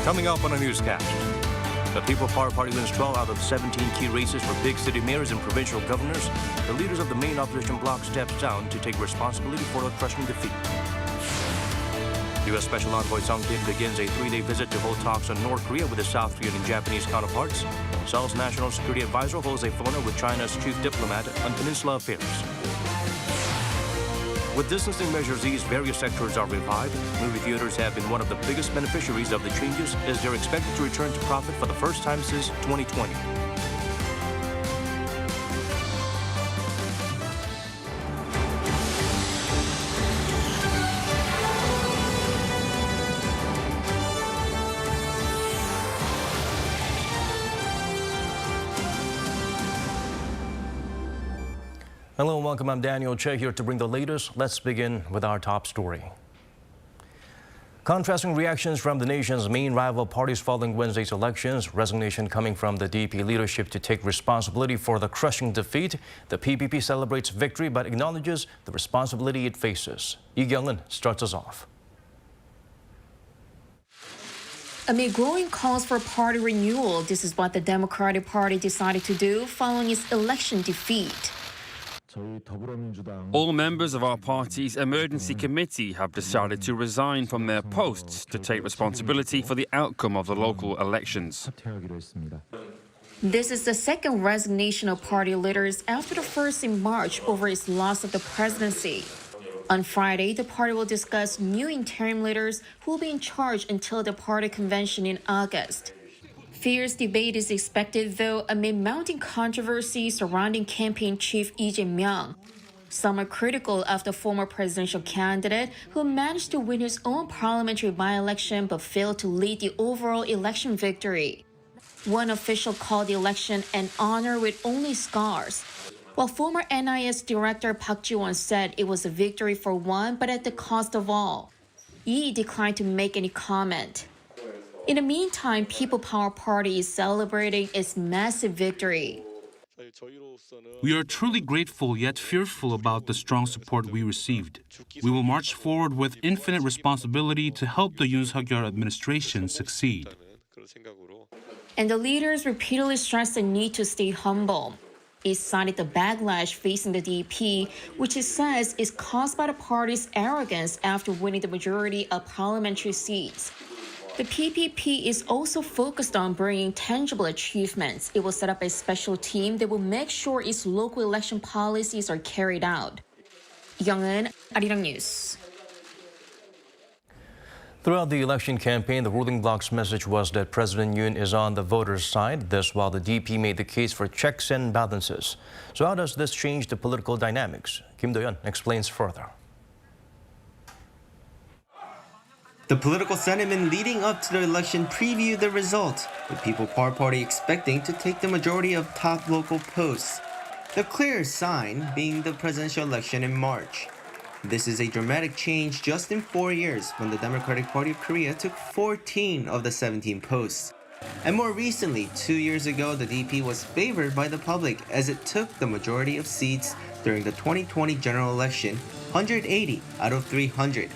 Coming up on a newscast, the People Power Party wins 12 out of 17 key races for big city mayors and provincial governors. The leaders of the main opposition bloc steps down to take responsibility for the crushing defeat. U.S. Special Envoy Sung Kim begins a 3-day visit to hold talks on North Korea with his South Korean and Japanese counterparts. Seoul's National Security Advisor holds a phone with China's chief diplomat on Peninsula affairs. With distancing measures eased, various sectors are revived. Movie theaters have been one of the biggest beneficiaries of the changes, as they're expected to return to profit for the first time since 2020. Hello and welcome. I'm Daniel Che here to bring the latest. Let's begin with our top story. Contrasting reactions from the nation's main rival parties following Wednesday's elections, resignation coming from the DP leadership to take responsibility for the crushing defeat. The PPP celebrates victory but acknowledges the responsibility it faces. Lee Kyung-eun starts us off. Amid growing calls for party renewal, this is what the Democratic Party decided to do following its election defeat. All members of our party's emergency committee have decided to resign from their posts to take responsibility for the outcome of the local elections. This is the second resignation of party leaders after the first in March over its loss of the presidency. On Friday, the party will discuss new interim leaders who will be in charge until the party convention in August. Fierce debate is expected, though, amid mounting controversy surrounding campaign chief Lee Jae-myung. Some are critical of the former presidential candidate who managed to win his own parliamentary by-election but failed to lead the overall election victory. One official called the election an honor with only scars, while former NIS director Park Ji-won said it was a victory for one but at the cost of all. Lee declined to make any comment. In the meantime, People Power Party is celebrating its massive victory. We are truly grateful yet fearful about the strong support we received. We will march forward with infinite responsibility to help the Yoon Suk-yeol administration succeed. And the leaders repeatedly stressed the need to stay humble. It cited the backlash facing the DP, which it says is caused by the party's arrogance after winning the majority of parliamentary seats. The PPP is also focused on bringing tangible achievements. It will set up a special team that will make sure its local election policies are carried out. Young-eun, Arirang News. Throughout the election campaign, the ruling bloc's message was that President Yoon is on the voters' side. This while the DP made the case for checks and balances. So how does this change the political dynamics? Kim Do-yeon explains further. The political sentiment leading up to the election previewed the result, with People Power Party expecting to take the majority of top local posts. The clearest sign being the presidential election in March. This is a dramatic change just in 4 years when the Democratic Party of Korea took 14 of the 17 posts. And more recently, 2 years ago, the DP was favored by the public as it took the majority of seats during the 2020 general election, 180 out of 300.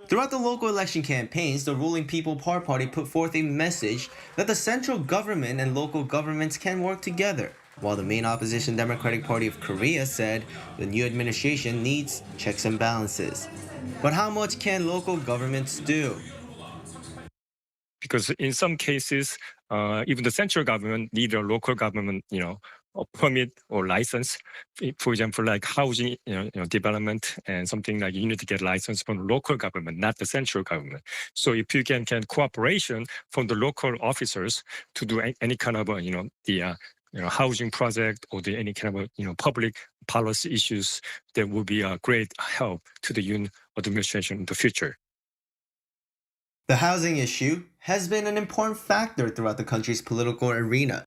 Throughout the local election campaigns, the ruling People Power Party put forth a message that the central government and local governments can work together, while the main opposition Democratic Party of Korea said the new administration needs checks and balances. But how much can local governments do? Because in some cases, even the central government need a local government, a permit or license. For example, like housing, development and something like you need to get license from the local government, not the central government. So if you can get cooperation from the local officers to do any kind of, housing project or any kind of, public policy issues, that will be a great help to the Yoon administration in the future. The housing issue has been an important factor throughout the country's political arena.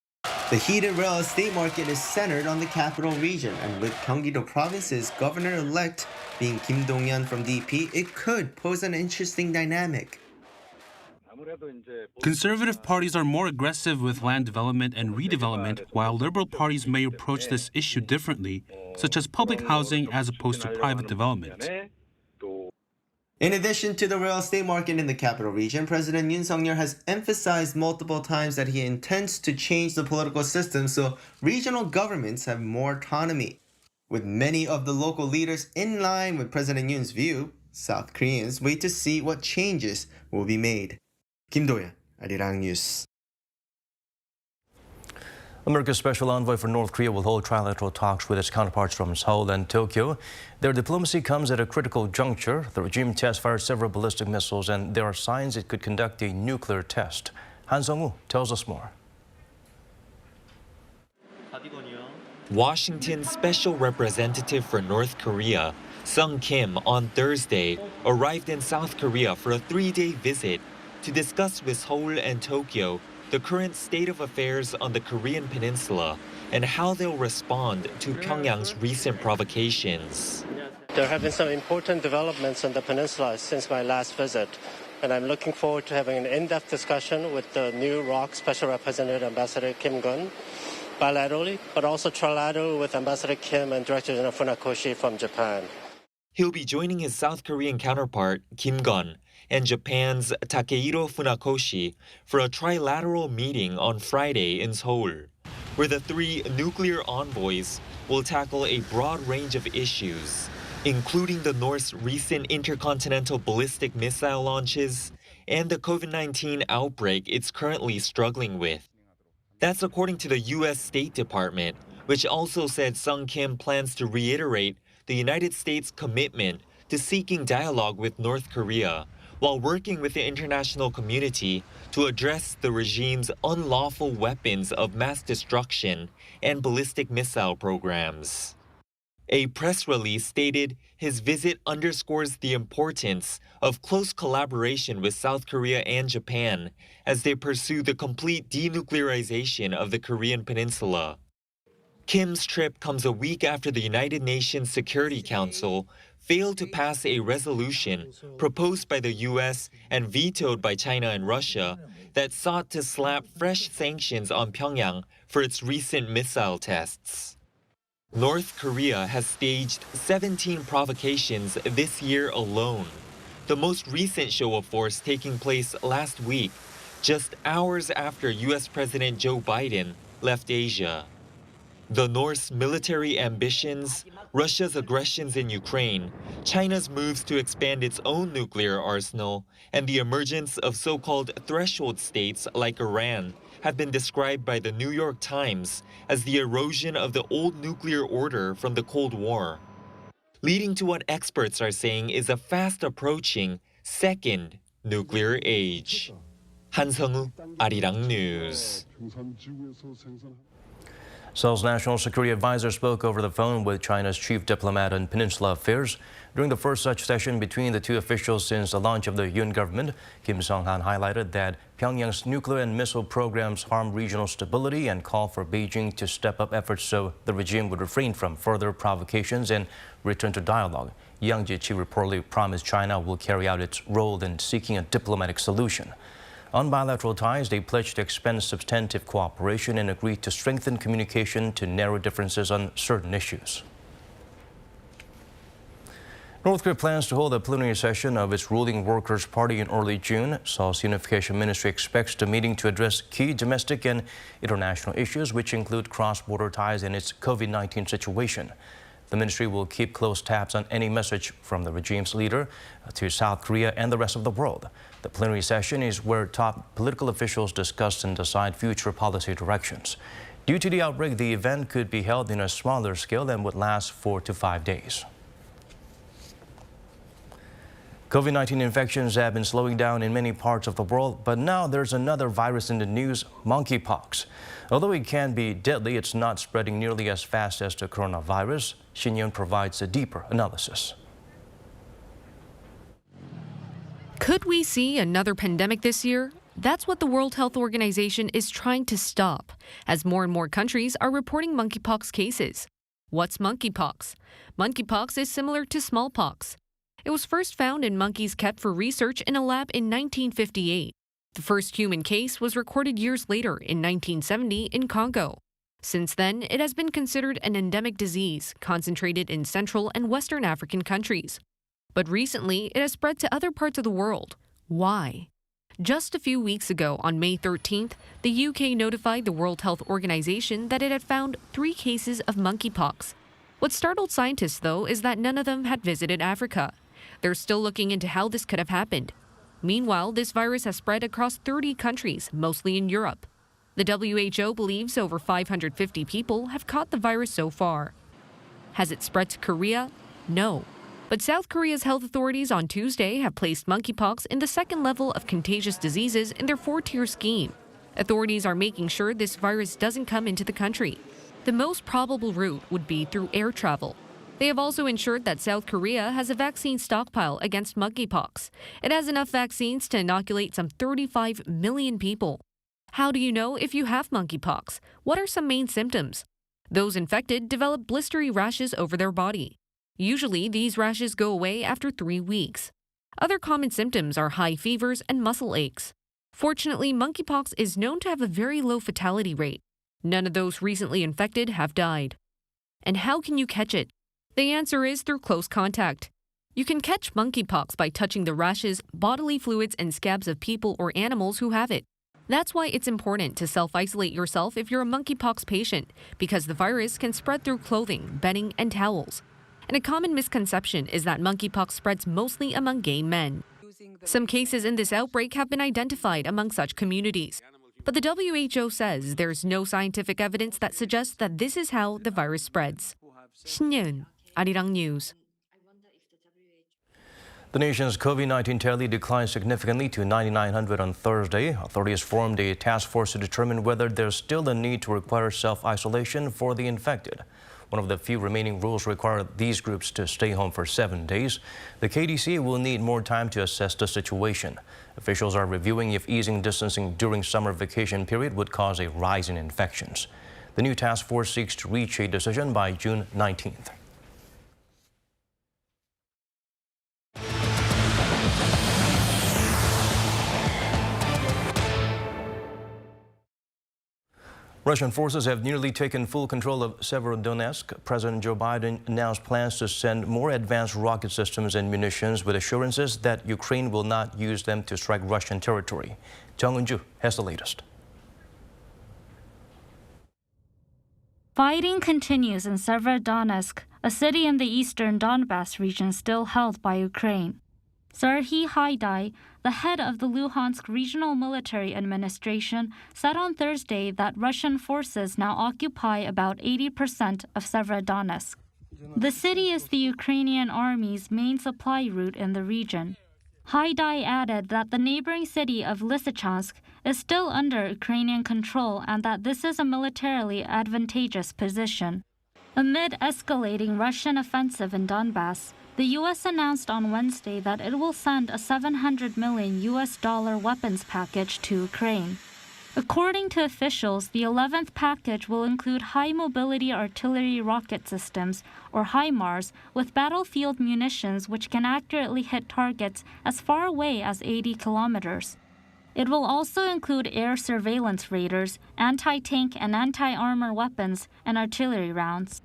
The heated real estate market is centered on the capital region, and with Gyeonggi-do Province's governor-elect being Kim Dong-yeon from DP, it could pose an interesting dynamic. Conservative parties are more aggressive with land development and redevelopment, while liberal parties may approach this issue differently, such as public housing as opposed to private development. In addition to the real estate market in the capital region, President Yoon Suk-yeol has emphasized multiple times that he intends to change the political system so regional governments have more autonomy. With many of the local leaders in line with President Yoon's view, South Koreans wait to see what changes will be made. Kim Do-yeon, Arirang News. America's special envoy for North Korea will hold trilateral talks with its counterparts from Seoul and Tokyo. Their diplomacy comes at a critical juncture. The regime test-fired several ballistic missiles, and there are signs it could conduct a nuclear test. Han Sung-woo tells us more. Washington's special representative for North Korea, Sung Kim, on Thursday arrived in South Korea for a 3-day visit to discuss with Seoul and Tokyo the current state of affairs on the Korean peninsula and how they'll respond to Pyongyang's recent provocations. There have been some important developments on the peninsula since my last visit, and I'm looking forward to having an in-depth discussion with the new ROK Special Representative Ambassador Kim Gun, bilaterally, but also trilateral with Ambassador Kim and Director General Funakoshi from Japan. He'll be joining his South Korean counterpart, Kim Gun, and Japan's Takehiro Funakoshi for a trilateral meeting on Friday in Seoul, where the 3 nuclear envoys will tackle a broad range of issues, including the North's recent intercontinental ballistic missile launches and the COVID-19 outbreak it's currently struggling with. That's according to the U.S. State Department, which also said Sung Kim plans to reiterate the United States' commitment to seeking dialogue with North Korea while working with the international community to address the regime's unlawful weapons of mass destruction and ballistic missile programs. A press release stated his visit underscores the importance of close collaboration with South Korea and Japan as they pursue the complete denuclearization of the Korean peninsula. Kim's trip comes a week after the United Nations Security Council failed to pass a resolution proposed by the U.S. and vetoed by China and Russia that sought to slap fresh sanctions on Pyongyang for its recent missile tests. North Korea has staged 17 provocations this year alone, the most recent show of force taking place last week, just hours after U.S. President Joe Biden left Asia. The North's military ambitions, Russia's aggressions in Ukraine, China's moves to expand its own nuclear arsenal, and the emergence of so-called threshold states like Iran have been described by the New York Times as the erosion of the old nuclear order from the Cold War, leading to what experts are saying is a fast-approaching second nuclear age. Han Sung-woo, Arirang News. Seoul's National Security Advisor spoke over the phone with China's chief diplomat on Peninsula affairs. During the first such session between the two officials since the launch of the Yoon government, Kim Sung-han highlighted that Pyongyang's nuclear and missile programs harm regional stability and called for Beijing to step up efforts so the regime would refrain from further provocations and return to dialogue. Yang Jiechi reportedly promised China will carry out its role in seeking a diplomatic solution. On bilateral ties, they pledged to expand substantive cooperation and agreed to strengthen communication to narrow differences on certain issues. North Korea plans to hold a plenary session of its ruling Workers' Party in early June. Seoul's Unification Ministry expects the meeting to address key domestic and international issues, which include cross-border ties and its COVID-19 situation. The ministry will keep close tabs on any message from the regime's leader to South Korea and the rest of the world. The plenary session is where top political officials discuss and decide future policy directions. Due to the outbreak, the event could be held in a smaller scale and would last 4 to 5 days. COVID-19 infections have been slowing down in many parts of the world, but now there's another virus in the news, monkeypox. Although it can be deadly, it's not spreading nearly as fast as the coronavirus. Shin Yeon provides a deeper analysis. Could we see another pandemic this year? That's what the World Health Organization is trying to stop, as more and more countries are reporting monkeypox cases. What's monkeypox? Monkeypox is similar to smallpox. It was first found in monkeys kept for research in a lab in 1958. The first human case was recorded years later in 1970 in Congo. Since then, it has been considered an endemic disease concentrated in Central and Western African countries. But recently, it has spread to other parts of the world. Why? Just a few weeks ago, on May 13th, the UK notified the World Health Organization that it had found 3 cases of monkeypox. What startled scientists, though, is that none of them had visited Africa. They're still looking into how this could have happened. Meanwhile, this virus has spread across 30 countries, mostly in Europe. The WHO believes over 550 people have caught the virus so far. Has it spread to Korea? No. But South Korea's health authorities on Tuesday have placed monkeypox in the second level of contagious diseases in their 4-tier scheme. Authorities are making sure this virus doesn't come into the country. The most probable route would be through air travel. They have also ensured that South Korea has a vaccine stockpile against monkeypox. It has enough vaccines to inoculate some 35 million people. How do you know if you have monkeypox? What are some main symptoms? Those infected develop blistery rashes over their body. Usually, these rashes go away after 3 weeks. Other common symptoms are high fevers and muscle aches. Fortunately, monkeypox is known to have a very low fatality rate. None of those recently infected have died. And how can you catch it? The answer is through close contact. You can catch monkeypox by touching the rashes, bodily fluids, and scabs of people or animals who have it. That's why it's important to self-isolate yourself if you're a monkeypox patient, because the virus can spread through clothing, bedding, and towels. And a common misconception is that monkeypox spreads mostly among gay men. Some cases in this outbreak have been identified among such communities. But the WHO says there's no scientific evidence that suggests that this is how the virus spreads. 신예은, Arirang News. The nation's COVID-19 tally declined significantly to 9,900 on Thursday. Authorities formed a task force to determine whether there's still a need to require self-isolation for the infected. One of the few remaining rules require these groups to stay home for 7 days. The KDC will need more time to assess the situation. Officials are reviewing if easing distancing during summer vacation period would cause a rise in infections. The new task force seeks to reach a decision by June 19th. Russian forces have nearly taken full control of Severodonetsk. President Joe Biden announced plans to send more advanced rocket systems and munitions with assurances that Ukraine will not use them to strike Russian territory. Jung Eun-ju has the latest. Fighting continues in Severodonetsk, a city in the eastern Donbas region still held by Ukraine. Serhiy Haidai, the head of the Luhansk Regional Military Administration, said on Thursday that Russian forces now occupy about 80% of Severodonetsk. The city is the Ukrainian army's main supply route in the region. Haidai added that the neighboring city of Lysychansk is still under Ukrainian control and that this is a militarily advantageous position. Amid escalating Russian offensive in Donbas, the U.S. announced on Wednesday that it will send a $700 million weapons package to Ukraine. According to officials, the 11th package will include high-mobility artillery rocket systems, or HIMARS, with battlefield munitions which can accurately hit targets as far away as 80 kilometers. It will also include air surveillance radars, anti-tank and anti-armor weapons, and artillery rounds.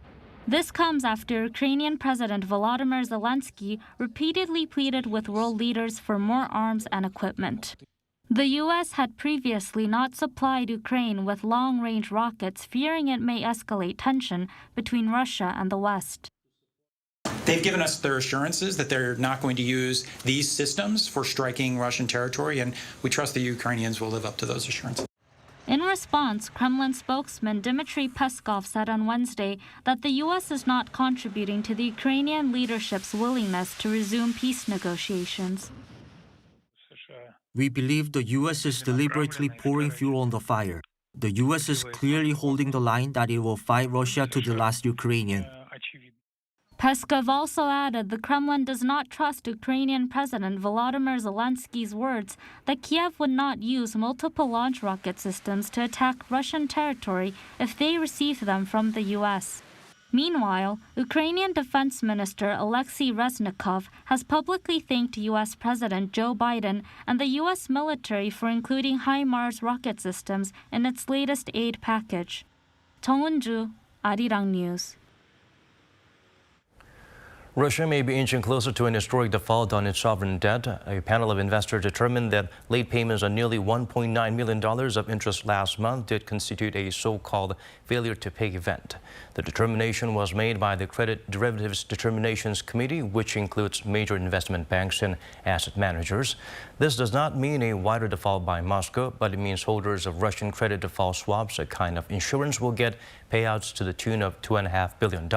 This comes after Ukrainian President Volodymyr Zelensky repeatedly pleaded with world leaders for more arms and equipment. The U.S. had previously not supplied Ukraine with long-range rockets, fearing it may escalate tension between Russia and the West. They've given us their assurances that they're not going to use these systems for striking Russian territory, and we trust the Ukrainians will live up to those assurances. In response, Kremlin spokesman Dmitry Peskov said on Wednesday that the U.S. is not contributing to the Ukrainian leadership's willingness to resume peace negotiations. We believe the U.S. is deliberately pouring fuel on the fire. The U.S. is clearly holding the line that it will fight Russia to the last Ukrainian. Peskov also added the Kremlin does not trust Ukrainian President Volodymyr Zelensky's words that Kiev would not use multiple launch rocket systems to attack Russian territory if they receive them from the U.S. Meanwhile, Ukrainian Defense Minister Alexei Reznikov has publicly thanked U.S. President Joe Biden and the U.S. military for including HIMARS rocket systems in its latest aid package. Jung Eun-ju, Arirang News. Russia may be inching closer to an historic default on its sovereign debt. A panel of investors determined that late payments on nearly $1.9 million of interest last month did constitute a so-called failure to pay event. The determination was made by the Credit Derivatives Determinations Committee, which includes major investment banks and asset managers. This does not mean a wider default by Moscow, but it means holders of Russian credit default swaps, a kind of insurance, will get payouts to the tune of $2.5 billion.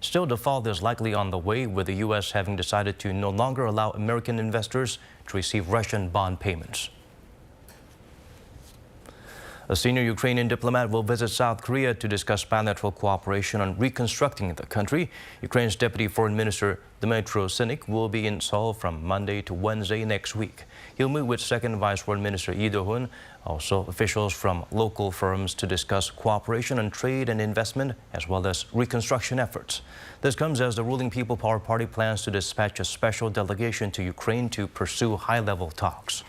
Still, default is likely on the way, with the U.S. having decided to no longer allow American investors to receive Russian bond payments. A senior Ukrainian diplomat will visit South Korea to discuss bilateral cooperation on reconstructing the country. Ukraine's Deputy Foreign Minister Dmytro Synik will be in Seoul from Monday to Wednesday next week. He'll meet with Second Vice Foreign Minister Lee Do-hun, also officials from local firms, to discuss cooperation on trade and investment, as well as reconstruction efforts. This comes as the ruling People Power Party plans to dispatch a special delegation to Ukraine to pursue high-level talks.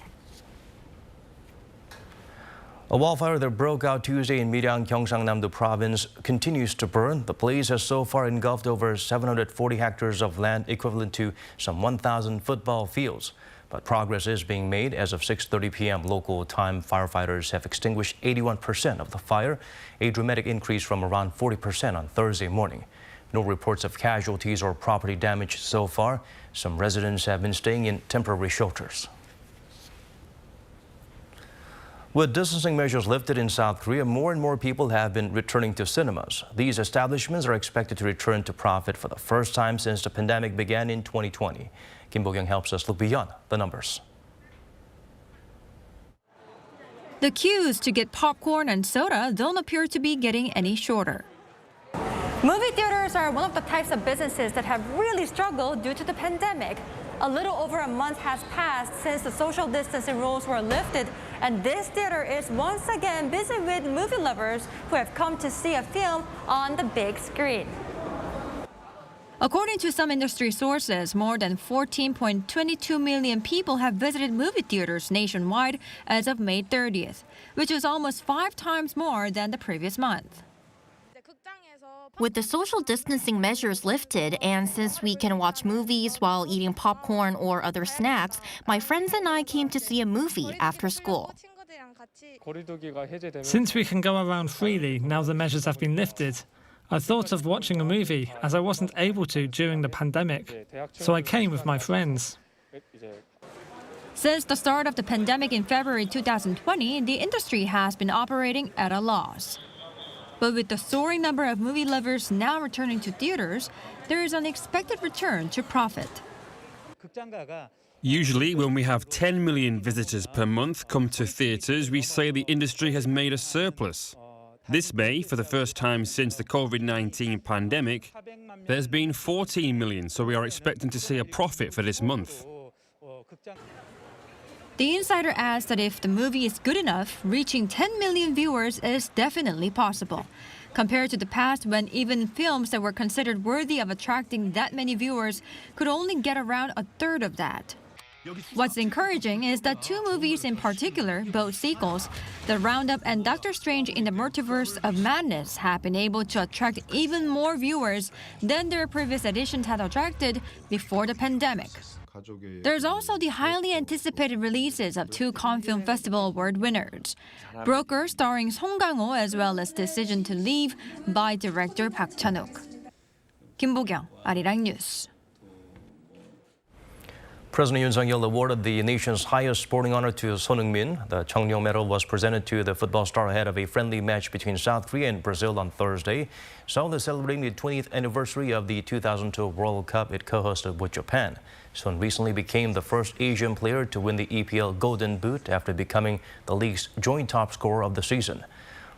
A wildfire that broke out Tuesday in Miryang, Gyeongsangnam-do province continues to burn. The blaze has so far engulfed over 740 hectares of land, equivalent to some 1,000 football fields. But progress is being made. As of 6:30 p.m. local time, firefighters have extinguished 81% of the fire, a dramatic increase from around 40% on Thursday morning. No reports of casualties or property damage so far. Some residents have been staying in temporary shelters. With distancing measures lifted in South Korea, more and more people have been returning to cinemas. These establishments are expected to return to profit for the first time since the pandemic began in 2020. Kim Bo-kyung helps us look beyond the numbers. The queues to get popcorn and soda don't appear to be getting any shorter. Movie theaters are one of the types of businesses that have really struggled due to the pandemic. A little over a month has passed since the social distancing rules were lifted, and this theater is once again busy with movie lovers who have come to see a film on the big screen. According to some industry sources, more than 14.22 million people have visited movie theaters nationwide as of May 30th, which is almost 5 times more than the previous month. With the social distancing measures lifted, and since we can watch movies while eating popcorn or other snacks, my friends and I came to see a movie after school. Since we can go around freely now the measures have been lifted, I thought of watching a movie as I wasn't able to during the pandemic, so I came with my friends. Since the start of the pandemic in February 2020, the industry has been operating at a loss. But with the soaring number of movie lovers now returning to theaters, there is an expected return to profit. Usually, when we have 10 million visitors per month come to theatres, we say the industry has made a surplus. This May, for the first time since the COVID-19 pandemic, there's been 14 million, so we are expecting to see a profit for this month. The insider adds that if the movie is good enough, reaching 10 million viewers is definitely possible. Compared to the past, when even films that were considered worthy of attracting that many viewers could only get around a third of that. What's encouraging is that 2 movies in particular, both sequels, The Roundup and Doctor Strange in the Multiverse of Madness, have been able to attract even more viewers than their previous editions had attracted before the pandemic. There's also the highly anticipated releases of 2 Cannes Film Festival Award winners, Broker starring Song Kang-ho, as well as Decision to Leave by director Park Chan-wook. Kim Bo-kyung, Arirang News. President Yoon Suk-yeol awarded the nation's highest sporting honor to Son Heung-min. The Cheongryong Medal was presented to the football star ahead of a friendly match between South Korea and Brazil on Thursday. Seoul is celebrating the 20th anniversary of the 2002 World Cup it co-hosted with Japan. Son recently became the first Asian player to win the EPL Golden Boot after becoming the league's joint top scorer of the season.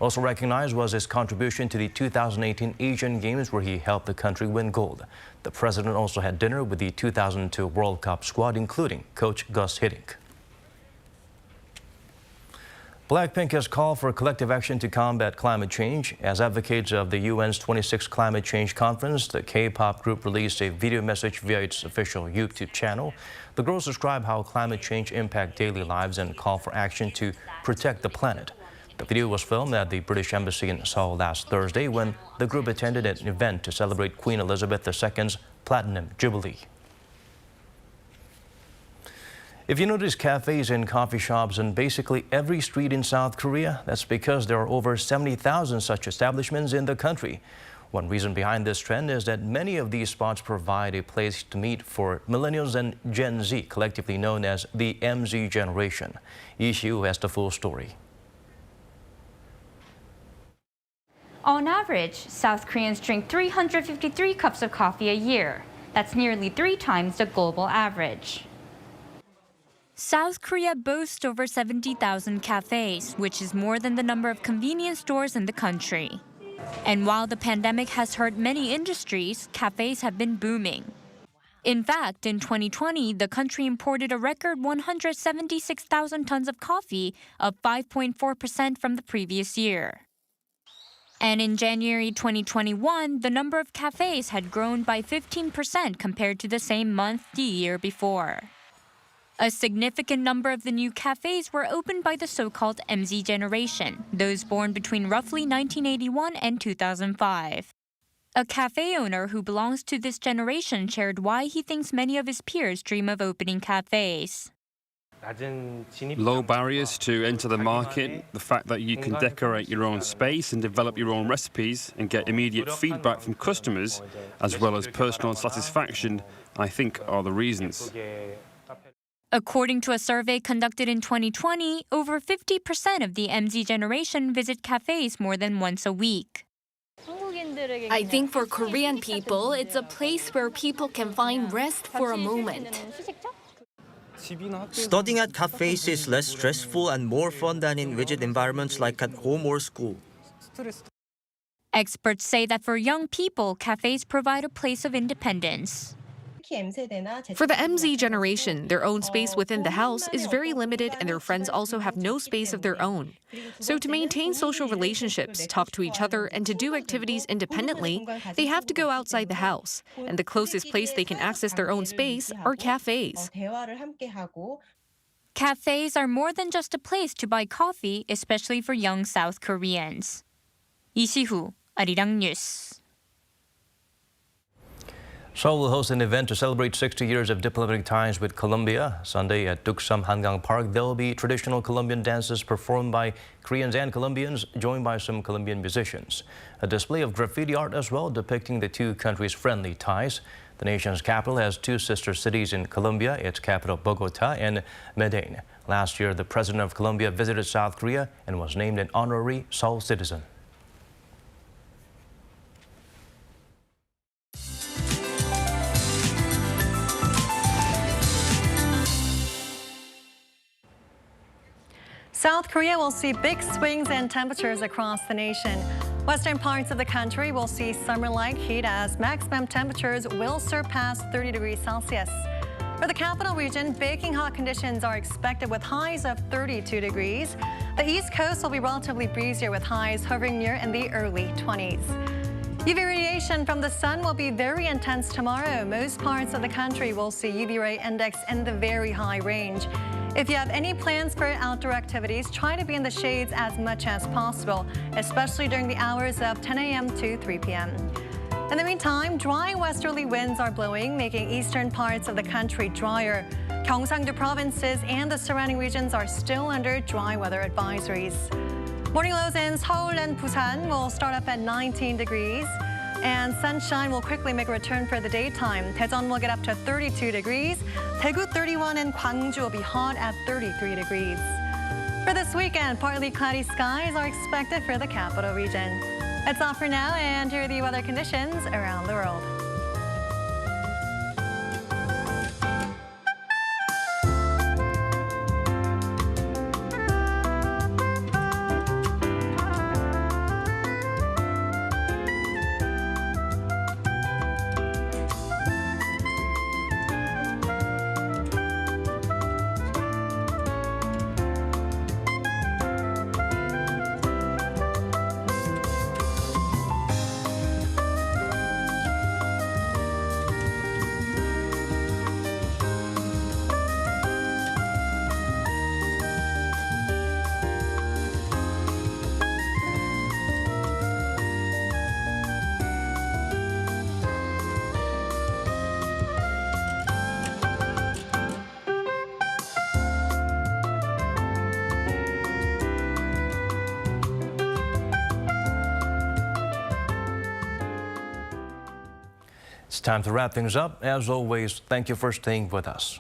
Also recognized was his contribution to the 2018 Asian Games, where he helped the country win gold. The president also had dinner with the 2002 World Cup squad, including coach Gus Hiddink. Blackpink has called for collective action to combat climate change. As advocates of the UN's 26th Climate Change Conference, the K-pop group released a video message via its official YouTube channel. The girls describe how climate change impacts daily lives and call for action to protect the planet. The video was filmed at the British Embassy in Seoul last Thursday when the group attended an event to celebrate Queen Elizabeth II's Platinum Jubilee. If you notice cafes and coffee shops on basically every street in South Korea, that's because there are over 70,000 such establishments in the country. One reason behind this trend is that many of these spots provide a place to meet for millennials and Gen Z, collectively known as the MZ generation. Lee Siu has the full story. On average, South Koreans drink 353 cups of coffee a year. That's nearly 3 times the global average. South Korea boasts over 70,000 cafes, which is more than the number of convenience stores in the country. And while the pandemic has hurt many industries, cafes have been booming. In fact, in 2020, the country imported a record 176,000 tons of coffee, up 5.4% from the previous year. And in January 2021, the number of cafes had grown by 15% compared to the same month the year before. A significant number of the new cafes were opened by the so-called MZ generation, those born between roughly 1981 and 2005. A cafe owner who belongs to this generation shared why he thinks many of his peers dream of opening cafes. Low barriers to enter the market, the fact that you can decorate your own space and develop your own recipes and get immediate feedback from customers, as well as personal satisfaction, I think are the reasons. According to a survey conducted in 2020, over 50% of the MZ generation visit cafes more than once a week. I think for Korean people, it's a place where people can find rest for a moment. Studying at cafes is less stressful and more fun than in rigid environments like at home or school. Experts say that for young people, cafes provide a place of independence. For the MZ generation, their own space within the house is very limited and their friends also have no space of their own. So to maintain social relationships, talk to each other, and to do activities independently, they have to go outside the house. And the closest place they can access their own space are cafes. Cafes are more than just a place to buy coffee, especially for young South Koreans. 이시후, Arirang News. Seoul will host an event to celebrate 60 years of diplomatic ties with Colombia. Sunday at Duksam Hangang Park, there will be traditional Colombian dances performed by Koreans and Colombians, joined by some Colombian musicians. A display of graffiti art as well, depicting the two countries' friendly ties. The nation's capital has 2 sister cities in Colombia, its capital Bogota and Medellin. Last year, the president of Colombia visited South Korea and was named an honorary Seoul citizen. South Korea will see big swings in temperatures across the nation. Western parts of the country will see summer-like heat as maximum temperatures will surpass 30 degrees Celsius. For the capital region, baking hot conditions are expected with highs of 32 degrees. The East Coast will be relatively breezier with highs hovering near in the early 20s. UV radiation from the sun will be very intense tomorrow. Most parts of the country will see UV ray index in the very high range. If you have any plans for outdoor activities, try to be in the shades as much as possible, especially during the hours of 10 a.m. to 3 p.m. In the meantime, dry westerly winds are blowing, making eastern parts of the country drier. Gyeongsang-do provinces and the surrounding regions are still under dry weather advisories. Morning lows in Seoul and Busan will start up at 19 degrees. And sunshine will quickly make a return for the daytime. Daejeon will get up to 32 degrees. Daegu 31 and Gwangju will be hot at 33 degrees. For this weekend, partly cloudy skies are expected for the capital region. That's all for now, and here are the weather conditions around the world. It's time to wrap things up. As always, thank you for staying with us.